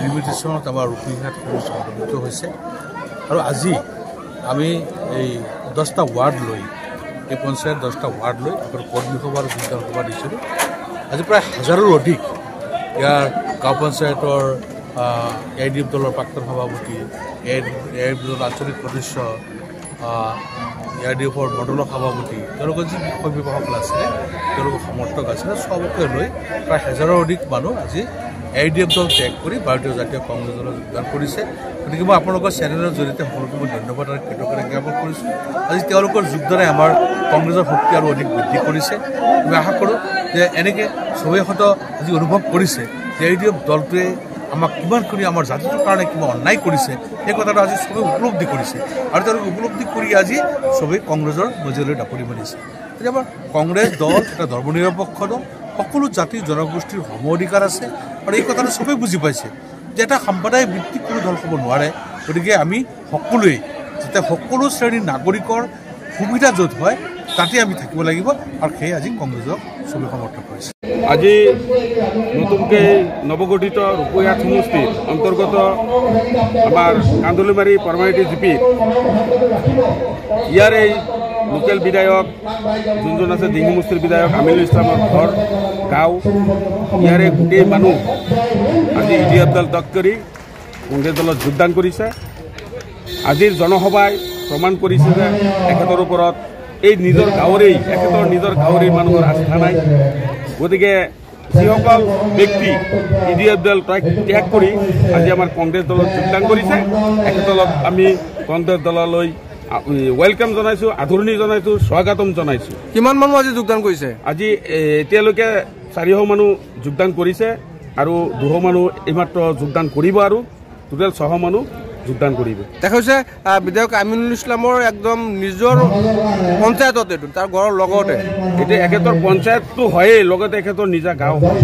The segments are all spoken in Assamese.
ডিলিমিটেশ্যনত আমাৰ ৰূপহীঘাট সংগঠিত হৈছে আৰু আজি আমি এই 10টা ৱাৰ্ড লৈ এই পঞ্চায়ত 10টা ৱাৰ্ড লৈ কৰ্মী সভা আৰু যোগদান সভা দিছিলোঁ। আজি প্ৰায় 1000ৰো অধিক ইয়াৰ গাঁও পঞ্চায়তৰ AIDF দলৰ প্ৰাক্তন সভাপতি, AIDF দলৰ আঞ্চলিক সদস্য, AIDFৰ মণ্ডলৰ সভাপতি, তেওঁলোকৰ যি বিষয়সকল আছিলে, তেওঁলোকৰ সমৰ্থক আছিলে, চবকে লৈ প্ৰায় 1000ৰো অধিক মানুহ আজি AIDF দল ত্যাগ কৰি ভাৰতীয় জাতীয় কংগ্ৰেছ দলত যোগদান কৰিছে। গতিকে মই আপোনালোকৰ চেনেলৰ জৰিয়তে সকলোকে মই ধন্যবাদ আৰু কৃতজ্ঞতা জ্ঞাপন কৰিছোঁ। আজি তেওঁলোকৰ যোগদানে আমাৰ কংগ্ৰেছৰ শক্তি আৰু অধিক বৃদ্ধি কৰিছে। মই আশা কৰোঁ যে এনেকৈ চবেই আজি অনুভৱ কৰিছে যে AIDF দলটোৱে আমাক কিমান কৰি আমাৰ জাতিটোৰ কাৰণে কিমান অন্যায় কৰিছে, সেই কথাটো আজি চবেই উপলব্ধি কৰিছে আৰু তেওঁলোকে উপলব্ধি কৰি আজি চবেই কংগ্ৰেছৰ মজিয়ালৈ দাপৰি মাৰিছে। এতিয়া আমাৰ কংগ্ৰেছ দল এটা ধৰ্মনিৰপেক্ষ দল, সকলো জাতি জনগোষ্ঠীৰ সম অধিকাৰ আছে আৰু এই কথাটো চবেই বুজি পাইছে যে এটা সাম্প্ৰদায়িক ভিত্তিক কোনো দল হ'ব নোৱাৰে। গতিকে আমি সকলোৱে যাতে সকলো শ্ৰেণীৰ নাগৰিকৰ সুবিধা য'ত হয় তাতে আমি থাকিব লাগিব আৰু সেয়ে আজি কংগ্ৰেছক চবেই সমৰ্থন কৰিছে। আজি নতুনকৈ নৱগঠিত ৰূপহীঘাট সমষ্টিৰ অন্তৰ্গত আমাৰ কান্দুলিমাৰী পাৰ্মানেণ্ট জিপি ইয়াৰ এই লোকেল বিধায়ক যোনজন আছে ডিঙি সমষ্টিৰ বিধায়ক আমিনুল ইছলামৰ ঘৰ গাঁও, ইয়াৰে গোটেই মানুহ আজি AIDF দল ত্যাগ কৰি কংগ্ৰেছ দলত যোগদান কৰিছে। আজিৰ জনসভাই প্ৰমাণ কৰিছে যে এখেতৰ ওপৰত এই নিজৰ গাঁৱৰেই মানুহৰ আস্থা নাই। গতিকে যিসকল ব্যক্তি AIDF দল ত্যাগ কৰি আজি আমাৰ কংগ্ৰেছ দলত যোগদান কৰিছে, এখেতক আমি কংগ্ৰেছ দললৈ ৱেলকাম জনাইছোঁ, আদৰণি জনাইছোঁ, স্বাগতম জনাইছোঁ। কিমান মানুহ আজি যোগদান কৰিছে? আজি এতিয়ালৈকে 400 মানুহ যোগদান কৰিছে আৰু 200 মানুহ এইমাত্ৰ যোগদান কৰিব আৰু টোটেল 600 মানুহ যোগদান কৰিব। দেখা হৈছে বিধায়ক আমিনুল ইছলামৰ একদম নিজৰ পঞ্চায়ততে, তাৰ ঘৰৰ লগতে এতিয়া এখেতৰ পঞ্চায়তটো হয়েই, লগতে এখেতৰ নিজা গাঁও হয়।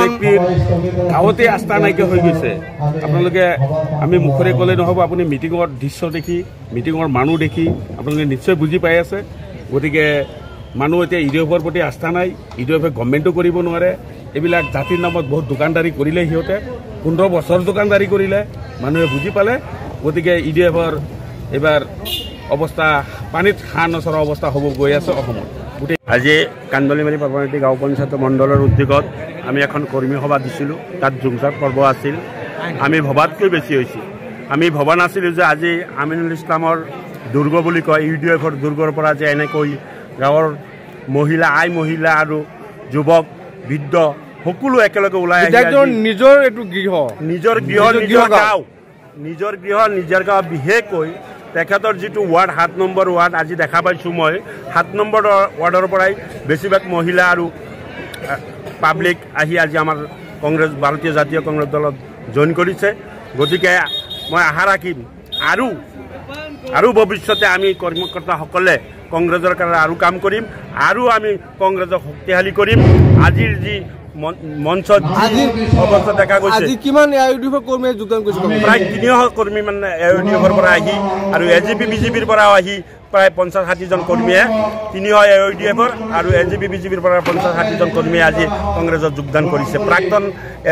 ব্যক্তিৰ গাঁৱতে আস্থা নাইকিয়া হৈ গৈছে। আপোনালোকে আমি মুখৰে ক'লে নহ'ব, আপুনি মিটিঙৰ দৃশ্য দেখি, মিটিঙৰ মানুহ দেখি আপোনালোকে নিশ্চয় বুজি পাই আছে। গতিকে মানুহ এতিয়া AIDFৰ প্ৰতি আস্থা নাই, AIDFে গভৰ্ণমেণ্টো কৰিব নোৱাৰে। এইবিলাক জাতিৰ নামত বহুত দোকানদাৰী কৰিলে, সিহঁতে 15 বছৰ দোকানদাৰী কৰিলে, মানুহে বুজি পালে। গতিকে AIDFৰ এইবাৰ অৱস্থা পানীত হাঁহ নচৰা অৱস্থা হ'ব গৈ আছে অসমত। আজি কান্দুলিমাৰী পাৰ্মানেণ্ট গাঁও পঞ্চায়ত মণ্ডলৰ উদ্যোগত আমি এখন কৰ্মী সভা দিছিলোঁ। তাত যোগদান পৰ্ব আছিল। আমি ভবাতকৈ বেছি হৈছিল। আমি ভবা নাছিলোঁ যে আজি আমিনুল ইছলামৰ দুৰ্গ বুলি কয় AIDFৰ দুৰ্গৰ পৰা যে এনেকৈ গাঁৱৰ মহিলা আৰু যুৱক বৃদ্ধ সকলো একেলগে ওলাই আহি নিজৰ এইটো গৃহ, নিজৰ গাঁও বিশেষকৈ তেখেতৰ যিটো ৱাৰ্ড 7 নম্বৰ ৱাৰ্ড, আজি দেখা পাইছোঁ মই 7 নম্বৰ ৱাৰ্ডৰ পৰাই বেছিভাগ মহিলা আৰু পাব্লিক আহি আজি আমাৰ ভাৰতীয় জাতীয় কংগ্ৰেছ দলত জইন কৰিছে। গতিকে মই আশা ৰাখিম আৰু ভৱিষ্যতে আমি কৰ্মকৰ্তাসকলে কংগ্ৰেছৰ কাৰণে আৰু কাম কৰিম আৰু আমি কংগ্ৰেছক শক্তিশালী কৰিম। আজিৰ যি মঞ্চত অৱস্থা দেখা গৈছে, কিমান AIDF কৰ্মীয়ে যোগদান কৰিছে? প্ৰায় 300 কৰ্মী মানে AIDFৰ পৰা আহি আৰু AGP BJPৰ পৰাও আহি প্ৰায় 50-60 জন কৰ্মীয়ে 300 AIDFৰ আৰু AGP BJPৰ পৰা 50-60 জন কৰ্মীয়ে আজি কংগ্ৰেছত যোগদান কৰিছে। প্ৰাক্তন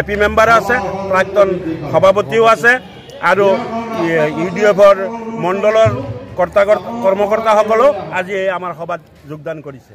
AP মেম্বাৰো আছে, প্ৰাক্তন সভাপতিও আছে আৰু AIDFৰ মণ্ডলৰ কৰ্মকৰ্তাসকলেও আজি আমাৰ সভাত যোগদান কৰিছে।